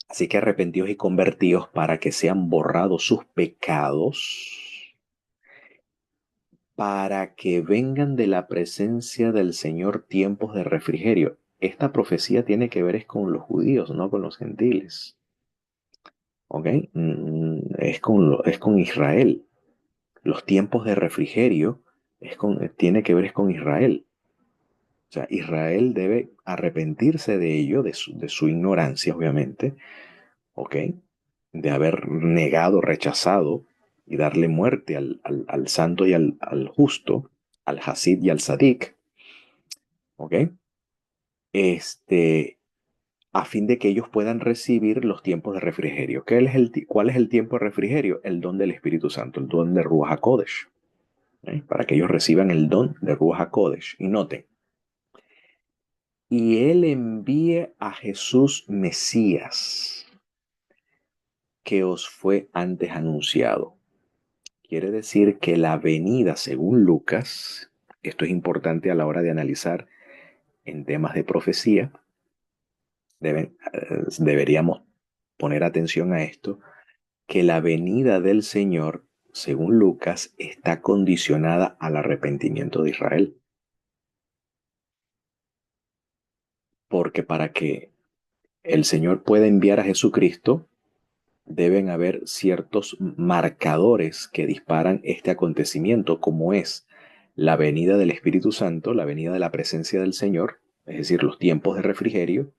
Así que arrepentidos y convertidos para que sean borrados sus pecados, para que vengan de la presencia del Señor tiempos de refrigerio. Esta profecía tiene que ver es con los judíos, no con los gentiles. ¿Ok? Es con Israel. Los tiempos de refrigerio tiene que ver es con Israel. O sea, Israel debe arrepentirse de ello, de su ignorancia, obviamente, ¿ok? De haber negado, rechazado y darle muerte al santo y al justo, al Hasid y al Sadik, ¿ok? Este, a fin de que ellos puedan recibir los tiempos de refrigerio. ¿Cuál es el tiempo de refrigerio? El don del Espíritu Santo, el don de Ruach HaKodesh, ¿eh? Para que ellos reciban el don de Ruach HaKodesh. Y noten, y Él envíe a Jesús Mesías, que os fue antes anunciado. Quiere decir que la venida, según Lucas, esto es importante a la hora de analizar en temas de profecía, deberíamos poner atención a esto, que la venida del Señor, según Lucas, está condicionada al arrepentimiento de Israel. Porque para que el Señor pueda enviar a Jesucristo, deben haber ciertos marcadores que disparan este acontecimiento, como es la venida del Espíritu Santo, la venida de la presencia del Señor, es decir, los tiempos de refrigerio,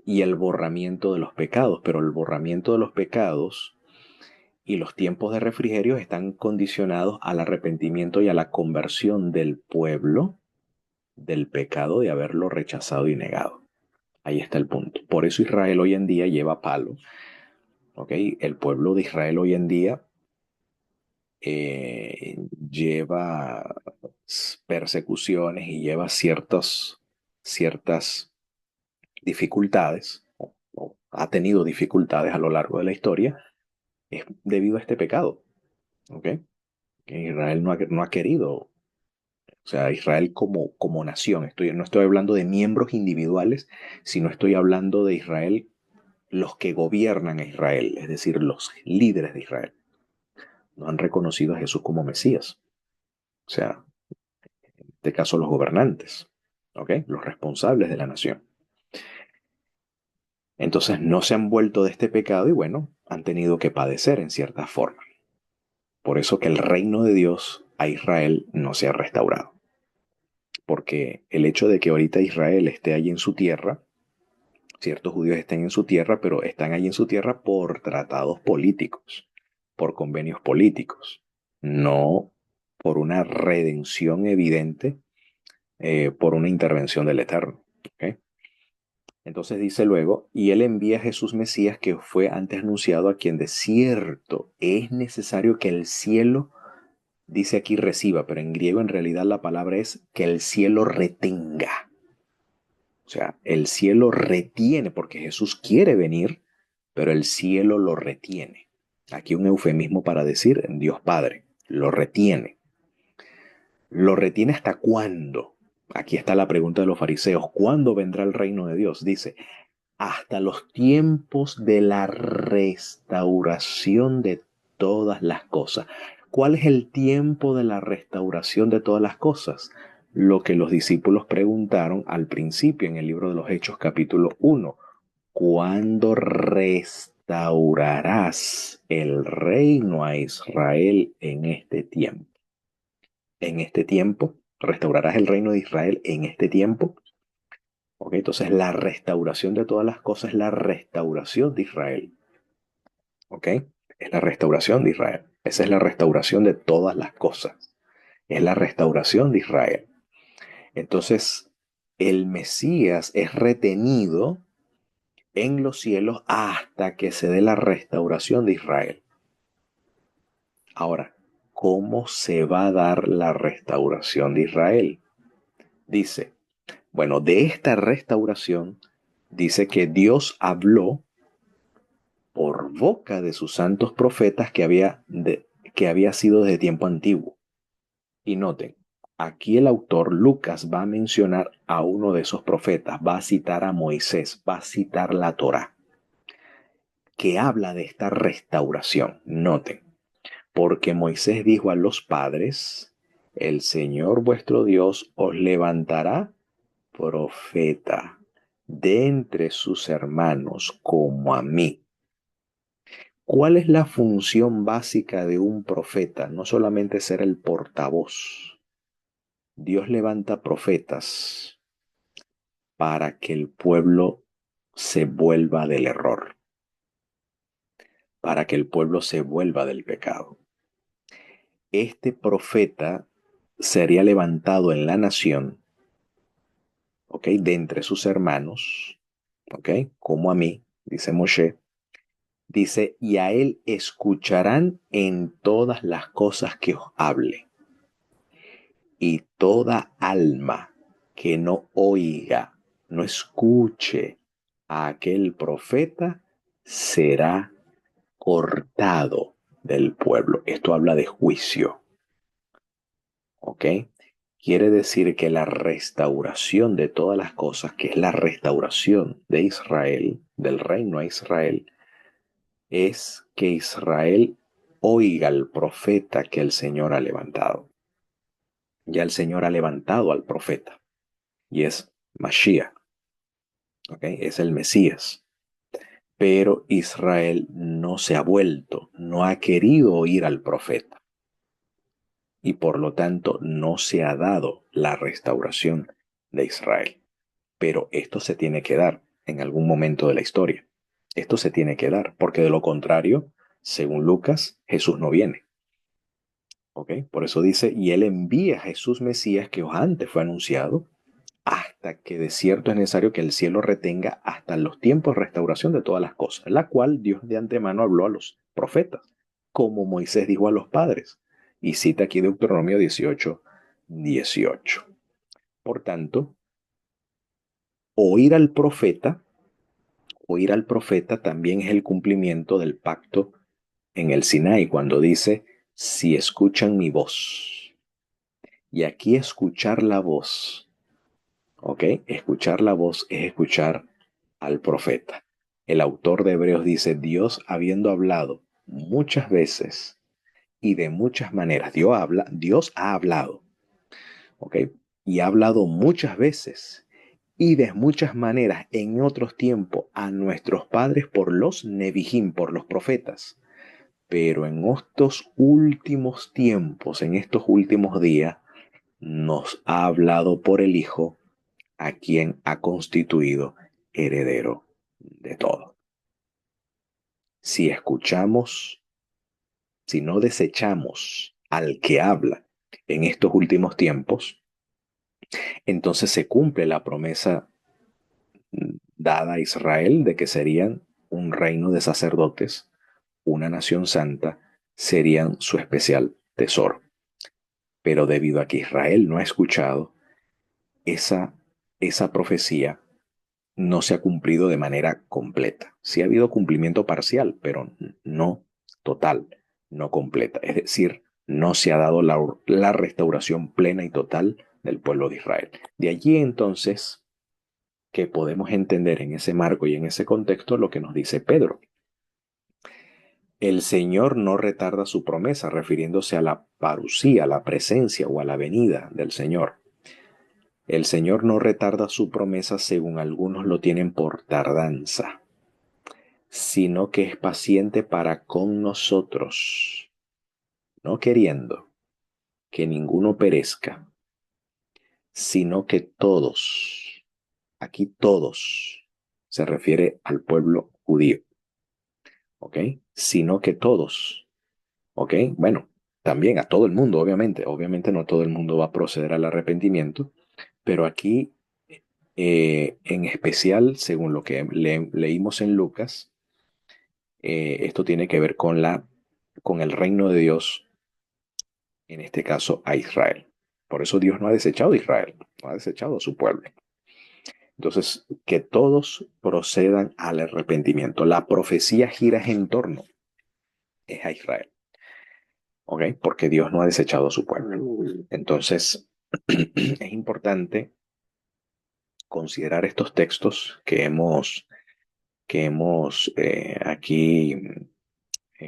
y el borramiento de los pecados. Pero el borramiento de los pecados y los tiempos de refrigerio están condicionados al arrepentimiento y a la conversión del pueblo del pecado de haberlo rechazado y negado. Ahí está el punto. Por eso Israel hoy en día lleva palo. ¿Okay? El pueblo de Israel hoy en día lleva persecuciones y lleva ciertas dificultades, o ha tenido dificultades a lo largo de la historia, es debido a este pecado. ¿Ok? Que Israel no ha querido, o sea, Israel como nación, no estoy hablando de miembros individuales, sino estoy hablando de Israel, los que gobiernan a Israel, es decir, los líderes de Israel. No han reconocido a Jesús como Mesías. O sea, en este caso los gobernantes, ¿ok? Los responsables de la nación. Entonces no se han vuelto de este pecado y bueno, han tenido que padecer en cierta forma. Por eso que el reino de Dios a Israel no se ha restaurado. Porque el hecho de que ahorita Israel esté allí en su tierra, ciertos judíos estén en su tierra, pero están allí en su tierra por tratados políticos, por convenios políticos, no por una redención evidente, por una intervención del Eterno. ¿Okay? Entonces dice luego, y él envía a Jesús Mesías, que fue antes anunciado, a quien de cierto es necesario que el cielo, dice aquí reciba, pero en griego en realidad la palabra es que el cielo retenga. O sea, el cielo retiene, porque Jesús quiere venir, pero el cielo lo retiene. Aquí un eufemismo para decir Dios Padre, lo retiene. ¿Lo retiene hasta cuándo? Aquí está la pregunta de los fariseos. ¿Cuándo vendrá el reino de Dios? Dice, hasta los tiempos de la restauración de todas las cosas. ¿Cuál es el tiempo de la restauración de todas las cosas? Lo que los discípulos preguntaron al principio en el libro de los Hechos capítulo 1. ¿Cuándo restaurarás el reino a Israel en este tiempo? En este tiempo, restaurarás el reino de Israel en este tiempo. Ok, entonces la restauración de todas las cosas es la restauración de Israel. Ok, es la restauración de Israel. Esa es la restauración de todas las cosas. Es la restauración de Israel. Entonces, el Mesías es retenido en los cielos hasta que se dé la restauración de Israel. Ahora, ¿cómo se va a dar la restauración de Israel? Dice, bueno, de esta restauración dice que Dios habló por boca de sus santos profetas que había sido desde tiempo antiguo. Y noten, aquí el autor Lucas va a mencionar a uno de esos profetas, va a citar a Moisés, va a citar la Torá, que habla de esta restauración. Noten, porque Moisés dijo a los padres, el Señor vuestro Dios os levantará profeta de entre sus hermanos como a mí. ¿Cuál es la función básica de un profeta? No solamente ser el portavoz. Dios levanta profetas para que el pueblo se vuelva del error, para que el pueblo se vuelva del pecado. Este profeta sería levantado en la nación, ¿ok? De entre sus hermanos, ¿ok? Como a mí, dice Moshe. Dice, y a él escucharán en todas las cosas que os hable. Y toda alma que no oiga, no escuche a aquel profeta, será cortado del pueblo. Esto habla de juicio. ¿Ok? Quiere decir que la restauración de todas las cosas, que es la restauración de Israel, del reino a Israel, es que Israel oiga al profeta que el Señor ha levantado. Ya el Señor ha levantado al profeta y es Mashiach, ¿ok? Es el Mesías. Pero Israel no se ha vuelto, no ha querido oír al profeta y por lo tanto no se ha dado la restauración de Israel. Pero esto se tiene que dar en algún momento de la historia. Esto se tiene que dar, porque de lo contrario, según Lucas, Jesús no viene. ¿Ok? Por eso dice, y él envía a Jesús Mesías que antes fue anunciado, hasta que de cierto es necesario que el cielo retenga hasta los tiempos de restauración de todas las cosas, la cual Dios de antemano habló a los profetas, como Moisés dijo a los padres. Y cita aquí Deuteronomio 18:18. Por tanto, oír al profeta, oír al profeta también es el cumplimiento del pacto en el Sinaí, cuando dice, si escuchan mi voz. Y aquí escuchar la voz, ¿ok? Escuchar la voz es escuchar al profeta. El autor de Hebreos dice, Dios habiendo hablado muchas veces y de muchas maneras, Dios ha hablado, ¿ok? Y ha hablado muchas veces y de muchas maneras en otros tiempos a nuestros padres por los Nebijim, por los profetas. Pero en estos últimos tiempos, en estos últimos días, nos ha hablado por el Hijo, a quien ha constituido heredero de todo. Si escuchamos, si no desechamos al que habla en estos últimos tiempos, entonces se cumple la promesa dada a Israel de que serían un reino de sacerdotes, una nación santa, serían su especial tesoro. Pero debido a que Israel no ha escuchado, esa, esa profecía no se ha cumplido de manera completa. Sí ha habido cumplimiento parcial, pero no total, no completa. Es decir, no se ha dado la restauración plena y total del pueblo de Israel. De allí entonces que podemos entender en ese marco y en ese contexto lo que nos dice Pedro. El Señor no retarda su promesa, refiriéndose a la parusía, a la presencia o a la venida del Señor. El Señor no retarda su promesa según algunos lo tienen por tardanza, sino que es paciente para con nosotros, no queriendo que ninguno perezca, sino que todos, aquí todos, se refiere al pueblo judío, ¿ok? Sino que todos, ¿ok? Bueno, también a todo el mundo, obviamente no todo el mundo va a proceder al arrepentimiento, pero aquí, en especial, según lo que leímos en Lucas, esto tiene que ver con el reino de Dios, en este caso a Israel. Por eso Dios no ha desechado a Israel, no ha desechado a su pueblo. Entonces, que todos procedan al arrepentimiento. La profecía gira en torno es a Israel, ¿ok? Porque Dios no ha desechado a su pueblo. Entonces, es importante considerar estos textos que hemos aquí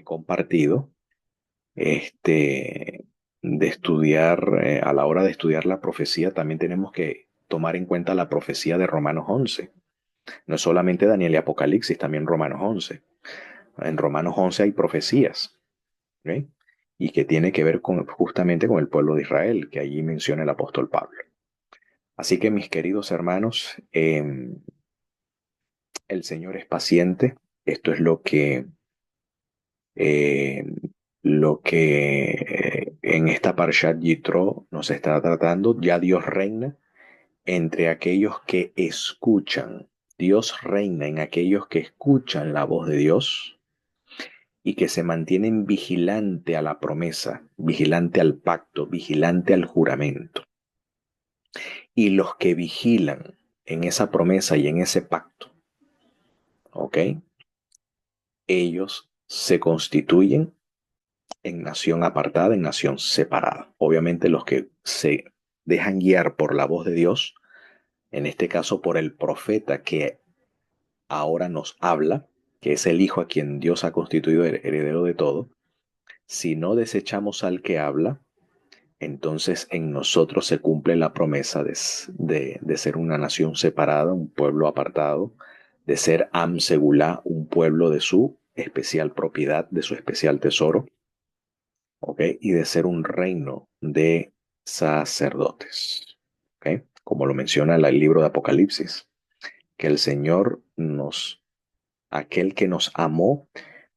compartido, de estudiar, a la hora de estudiar la profecía, también tenemos que tomar en cuenta la profecía de Romanos 11. No es solamente Daniel y Apocalipsis, también Romanos 11. En Romanos 11 hay profecías, ¿ok? Y que tiene que ver justamente con el pueblo de Israel, que allí menciona el apóstol Pablo. Así que mis queridos hermanos, el Señor es paciente. Esto es eh, lo que en esta Parshat Yitro nos está tratando. Ya Dios reina entre aquellos que escuchan. Dios reina en aquellos que escuchan la voz de Dios y que se mantienen vigilante a la promesa, vigilante al pacto, vigilante al juramento. Y los que vigilan en esa promesa y en ese pacto, ¿ok? Ellos se constituyen en nación apartada, en nación separada. Obviamente los que se dejan guiar por la voz de Dios, en este caso por el profeta que ahora nos habla, que es el Hijo a quien Dios ha constituido heredero de todo, si no desechamos al que habla, entonces en nosotros se cumple la promesa de ser una nación separada, un pueblo apartado, de ser Am Segulá, un pueblo de su especial propiedad, de su especial tesoro, ¿ok? Y de ser un reino de sacerdotes, ¿ok? Como lo menciona el libro de Apocalipsis, que el Señor aquel que nos amó,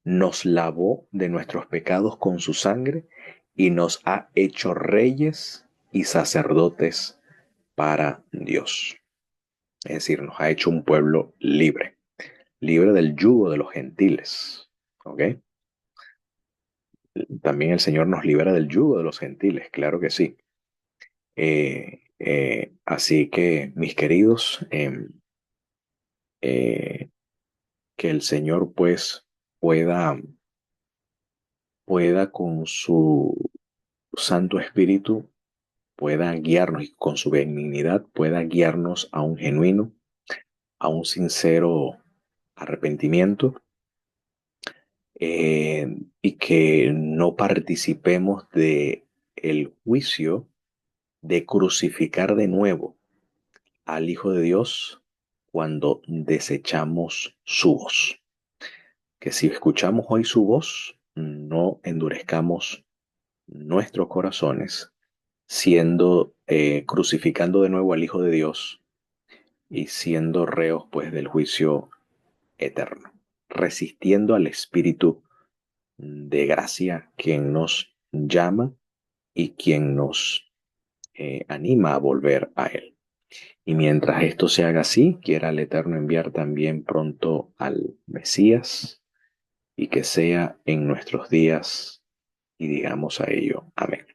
nos lavó de nuestros pecados con su sangre y nos ha hecho reyes y sacerdotes para Dios. Es decir, nos ha hecho un pueblo libre, libre del yugo de los gentiles, ¿ok? También el Señor nos libera del yugo de los gentiles, claro que sí. Así que, mis queridos, eh, que el Señor pues pueda, pueda con su Santo Espíritu, pueda guiarnos y con su benignidad pueda guiarnos a un genuino, a un sincero arrepentimiento, eh, y que no participemos de el juicio de crucificar de nuevo al Hijo de Dios cuando desechamos su voz. Que si escuchamos hoy su voz, no endurezcamos nuestros corazones, siendo crucificando de nuevo al Hijo de Dios y siendo reos pues del juicio eterno, resistiendo al Espíritu de gracia quien nos llama y quien nos anima a volver a Él. Y mientras esto se haga así, quiera el Eterno enviar también pronto al Mesías y que sea en nuestros días y digamos a ello, amén.